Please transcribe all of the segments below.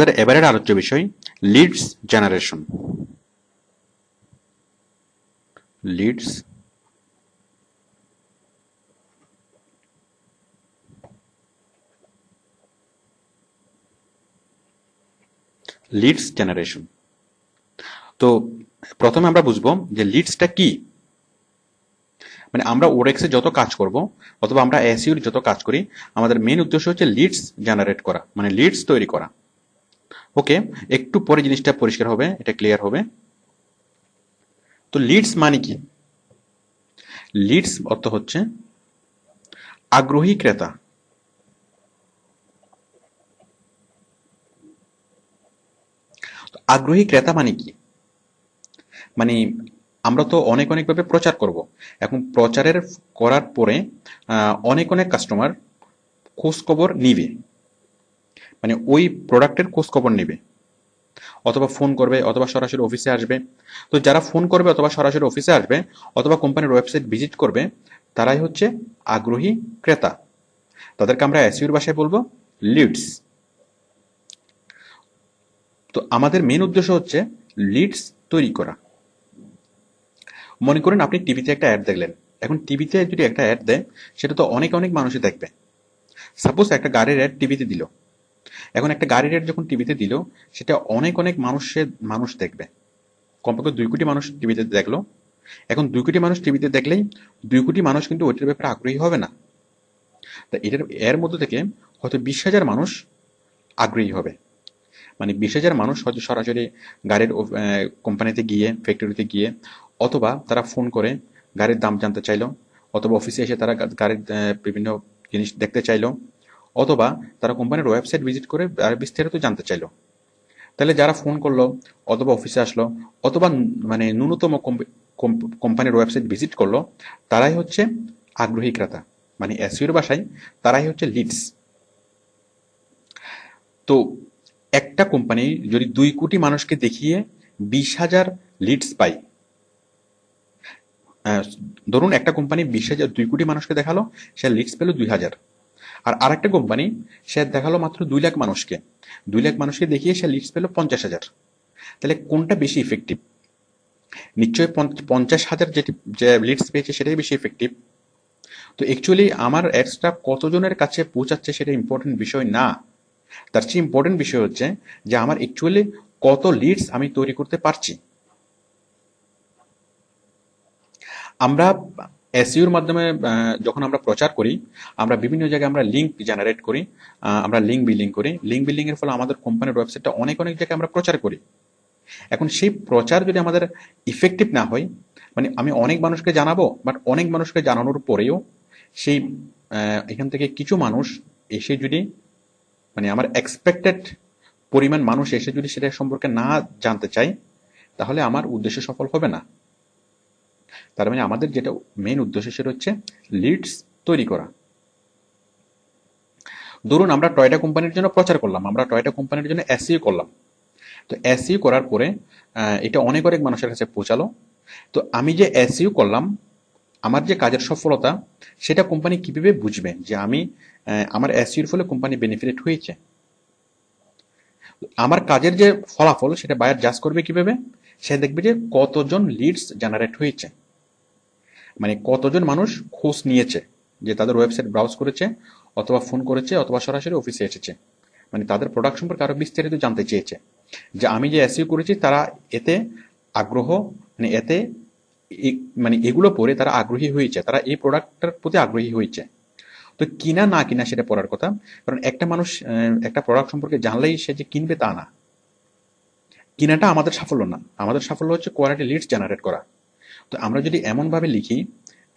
আমাদের এবারের আলোচ্য বিষয় leads generation. Leads leads generation. তো প্রথমে আমরা বুঝবো যে লিডসটা কি। মানে আমরা ওরেক্সে যত কাজ করব অথবা আমরা এসইউর যত কাজ করি, আমাদের মেইন উদ্দেশ্য হচ্ছে লিডস জেনারেট করা, মানে লিডস তৈরি করা। ওকে, একটু পরে জিনিসটা পরিষ্কার হবে, এটা ক্লিয়ার হবে। তো লিডস মানে কি? লিডস অর্থ হচ্ছে আগ্রহী ক্রেতা। আগ্রহী ক্রেতা মানে কি? মানে আমরা তো অনেক ভাবে প্রচার করব। এখন প্রচারের করার পরে অনেক কাস্টমার খোঁজ খবর নিবে, মানে ওই প্রোডাক্টের খোঁজ খবর নিবে, অথবা ফোন করবে অথবা সরাসরি অফিসে আসবে। তো যারা ফোন করবে অথবা সরাসরি অফিসে আসবে অথবা কোম্পানির ওয়েবসাইট ভিজিট করবে, তারাই হচ্ছে আগ্রহী ক্রেতা। তাদেরকে আমরা এসইউর ভাষায় বলবো লিডস। তো আমাদের মেন উদ্দেশ্য হচ্ছে লিডস তৈরি করা। মনে করেন আপনি টিভিতে একটা অ্যাড দেখলেন। এখন টিভিতে যদি একটা অ্যাড দেয়, সেটা তো অনেক মানুষই দেখবে। সাপোজ একটা গাড়ির অ্যাড টিভিতে দিল। এখন একটা গাড়ির অ্যাড যখন টিভিতে দিল, সেটা অনেক মানুষ দেখবে। কমপক্ষে 2 কোটি মানুষ টিভিতে দেখলো। এখন 2 কোটি মানুষ টিভিতে দেখলেই 2 কোটি মানুষ কিন্তু ওইটার ব্যাপারে আগ্রহী হবে না। তা এর মধ্যে থেকে হয়তো 20,000 মানুষ আগ্রহী হবে। মানে 20,000 মানুষ হয়তো সরাসরি গাড়ির কোম্পানিতে গিয়ে, ফ্যাক্টরিতে গিয়ে, অথবা তারা ফোন করে গাড়ির দাম জানতে চাইলো, অথবা অফিসে এসে তারা গাড়ির বিভিন্ন জিনিস দেখতে চাইলো, অথবা তারা কোম্পানির ওয়েবসাইট ভিজিট করে আর বিস্তারিত জানতে চাইলো। তাহলে যারা ফোন করলো অথবা অফিসে আসলো অথবা মানে ন্যূনতম কোম্পানির ওয়েবসাইট ভিজিট করলো, তারাই হচ্ছে আগ্রহী ক্রেতা। মানে এসইওর ভাষায় তারাই হচ্ছে লিডস। তো একটা কোম্পানি যদি 2 কোটি মানুষকে দেখিয়ে 20,000 লিডস পায়, ধরুন একটা কোম্পানি 2 কোটি মানুষকে দেখালো, সে লিডস পেল 2,000। আর আরেকটা কোম্পানি সে দেখালো মাত্র 2 লাখ মানুষকে, 2 লাখ মানুষকে দেখিয়ে সে লিডস পেল 50,000। তাহলে কোনটা বেশি ইফেক্টিভ? নিশ্চয়ই 50,000 যে লিডস পেয়েছে সেটাই বেশি ইফেক্টিভ। তো অ্যাকচুয়ালি আমার অ্যাডসটা কতজনের কাছে পৌঁছাচ্ছে সেটা ইম্পর্টেন্ট বিষয় না। তার চেয়ে ইম্পর্টেন্ট বিষয় হচ্ছে যে আমার অ্যাকচুয়ালি কত লিডস আমি তৈরি করতে পারছি। আমরা এসইওর মাধ্যমে যখন আমরা প্রচার করি, আমরা বিভিন্ন জায়গায় আমরা লিঙ্ক জেনারেট করি, আমরা লিঙ্ক বিল্ডিং করি। লিঙ্ক বিল্ডিং এর ফলে আমাদের কোম্পানির ওয়েবসাইটটা অনেক জায়গায় আমরা প্রচার করি। এখন সেই প্রচার যদি আমাদের ইফেক্টিভ না হয়, মানে আমি অনেক মানুষকে জানাবো, বাট অনেক মানুষকে জানানোর পরেও সেই এখান থেকে কিছু মানুষ এসে যদি, মানে আমার এক্সপেক্টেড পরিমাণ মানুষ এসে যদি সেটা সম্পর্কে না জানতে চাই, তাহলে আমার উদ্দেশ্য সফল হবে না। তার মানে আমাদের যেটা মেইন উদ্দেশ্য সেটা হচ্ছে লিডস তৈরি করা। ধরুন আমরা টয়োটা কোম্পানির জন্য প্রচার করলাম, আমরা টয়োটা কোম্পানির জন্য এসইও করলাম। তো এসইও করার পরে এটা অনেক মানুষের কাছে পৌঁছালো। তো আমি যে এসইও করলাম, আমার যে কাজের সফলতা, সেটা কোম্পানি কিভাবে বুঝবে যে আমি আমার এসইওর ফলে কোম্পানি বেনিফিট হয়েছে? আমার কাজের যে ফলাফল সেটা বায়ার জাজ করবে কিভাবে? সে দেখবে যে কতজন লিডস জেনারেট হয়েছে, মানে কতজন মানুষ খোঁজ নিয়েছে, যে তাদের ওয়েবসাইট ব্রাউজ করেছে অথবা ফোন করেছে অথবা সরাসরি অফিসে এসেছে, মানে তাদের প্রোডাক্ট সম্পর্কে আরো বিস্তারিত জানতে চেয়েছে। যে আমি যে এসইও করেছি তারা এতে আগ্রহ, মানে এতে মানে এগুলো পরে তারা আগ্রহী হয়েছে, তারা এই প্রোডাক্টটার প্রতি আগ্রহী হয়েছে। তো কিনা না কিনা সেটা পড়ার কথা, কারণ একটা মানুষ একটা প্রোডাক্ট সম্পর্কে জানলেই সে যে কিনবে তা না। কিনাটা আমাদের সাফল্য না, আমাদের সাফল্য হচ্ছে কোয়ালিটি লিডস জেনারেট করা। তো আমরা যদি এমনভাবে লিখি,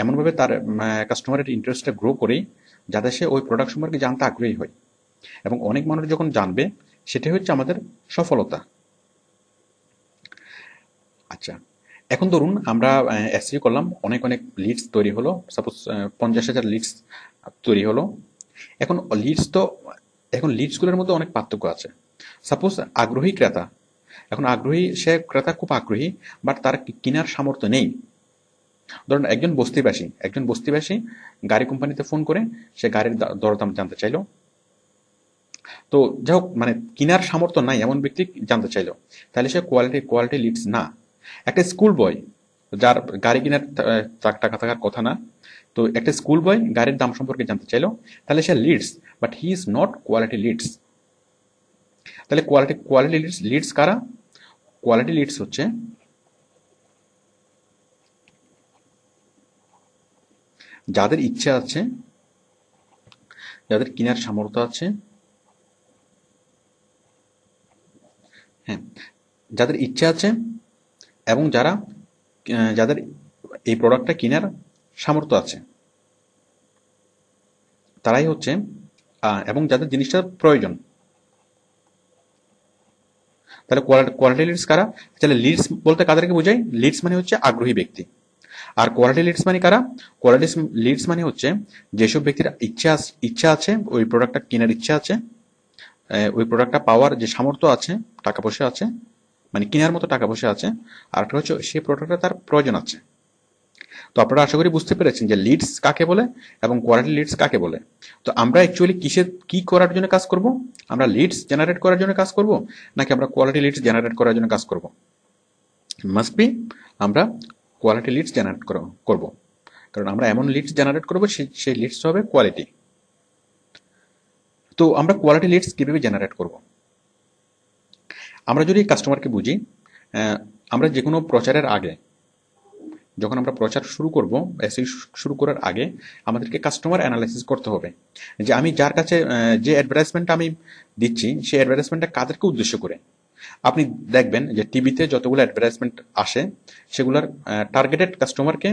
এমনভাবে তার কাস্টমারের ইন্টারেস্টটা গ্রো করি, যাতে সে ওই প্রোডাক্ট সম্পর্কে জানতে আগ্রহী হয়, এবং অনেক মানুষ যখন জানবে, সেটাই হচ্ছে আমাদের সফলতা। আচ্ছা, এখন ধরুন আমরা এসইও করলাম, অনেক লিডস তৈরি হলো, সাপোজ 50,000 লিডস তৈরি হলো। এখন লিডসগুলোর মধ্যে অনেক পার্থক্য আছে। সাপোজ আগ্রহী ক্রেতা, এখন সে ক্রেতা খুব আগ্রহী, বাট তার কেনার সামর্থ্য নেই। ধরুন একজন বস্তিবাসী গাড়ি কোম্পানিতে ফোন করে সে গাড়ির দরদাম জানতে চাইলো। তো যাই হোক, মানে কেনার সামর্থ্য নাই এমন ব্যক্তি জানতে চাইলো, তাহলে সে কোয়ালিটি লিডস না। একটা স্কুল বয় যার গাড়ি কেনার টাকা থাকার কথা না, তো একটা স্কুল বয় গাড়ির দাম সম্পর্কে জানতে চাইলো, তাহলে সে leads, but he is not quality leads. তাহলে কোয়ালিটি লিডস লিডস কারা? কোয়ালিটি লিডস হচ্ছে যাদের ইচ্ছা আছে, যাদের কেনার সামর্থ্য আছে, হ্যাঁ, যাদের ইচ্ছা আছে এবং যাদের এই প্রোডাক্টটা কেনার সামর্থ্য আছে, তারাই হচ্ছে এবং যাদের জিনিসটা প্রয়োজন। তাহলে কোয়ালিটি লিডস কারা? তাহলে লিডস বলতে কাদেরকে বোঝায়? লিডস মানে হচ্ছে আগ্রহী ব্যক্তি। আর কোয়ালিটি লিডস মানে কারা? কোয়ালিটি লিডস মানে হচ্ছে যেসব ব্যক্তির ইচ্ছা আছে, ওই প্রোডাক্টটা কেনার ইচ্ছা আছে, ওই প্রোডাক্টটা পাওয়ার যে সামর্থ্য আছে, টাকা পয়সা আছে, মানে কেনার মতো টাকা পয়সা আছে, আর একটা হচ্ছে সেই প্রোডাক্টটা তার প্রয়োজন আছে। তো আপনারা আশা করি বুঝতে পেরেছেন যে লিডস কাকে বলে এবং কোয়ালিটি লিডস কাকে বলে। তো আমরা অ্যাকচুয়ালি কি করার জন্য কাজ করব? আমরা লিডস জেনারেট করার জন্য কাজ করব, নাকি আমরা কোয়ালিটি লিডস জেনারেট করার জন্য কাজ করব? মাস্ট বি আমরা কোয়ালিটি লিডস জেনারেট করব, কারণ আমরা এমন লিডস জেনারেট করব সেই লিডস হবে কোয়ালিটি। তো আমরা কোয়ালিটি লিডস কিভাবে জেনারেট করব? আমরা যদি কাস্টমারকে বুঝি, আমরা যে কোনো প্রচারের আগে, যখন আমরা প্রচার শুরু করব, এসই শুরু করার আগে আমাদেরকে কাস্টমার অ্যানালাইসিস করতে হবে যে আমি যার কাছে যে অ্যাডভার্টাইজমেন্টটা আমি দিচ্ছি, সেই অ্যাডভার্টাইজমেন্টটা কাদেরকে উদ্দেশ্য করে। আপনি দেখবেন যে টিভিতে যতগুলো অ্যাডভার্টাইজমেন্ট আসে, সেগুলোর টার্গেটেড কাস্টমারকে